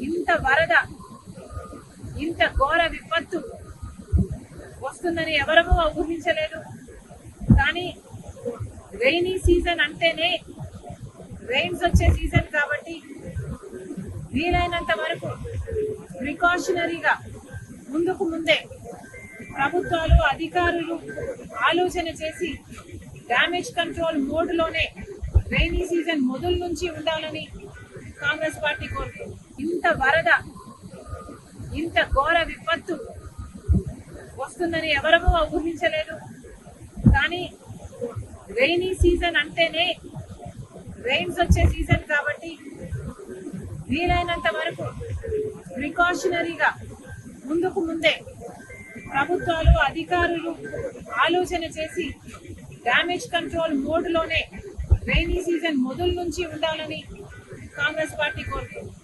ఇంత వరద, ఇంత ఘోర విపత్తు వస్తుందని ఎవరూ ఊహించలేదు. కానీ రైనీ సీజన్ అంటేనే రెయిన్స్ వచ్చే సీజన్ కాబట్టి వీలైనంత వరకు ప్రికాషనరీగా ముందుకు ముందే ప్రభుత్వాలు, అధికారులు ఆలోచన చేసి డ్యామేజ్ కంట్రోల్ మోడ్లోనే రైనీ సీజన్ మొదలు నుంచి ఉండాలని కాంగ్రెస్ పార్టీ కోరుతుంది. ఇంత వరద, ఇంత ఘోర విపత్తు వస్తుందని ఎవరూ ఊహించలేదు. కానీ రైనీ సీజన్ అంటేనే రెయిన్స్ వచ్చే సీజన్ కాబట్టి వీలైనంత వరకు ప్రికాషనరీగా ముందుకు ముందే ప్రభుత్వాలు, అధికారులు ఆలోచన చేసి డ్యామేజ్ కంట్రోల్ మోడ్లోనే రైనీ సీజన్ మొదలు నుంచి ఉండాలని కాంగ్రెస్ పార్టీ కోరుతుంది.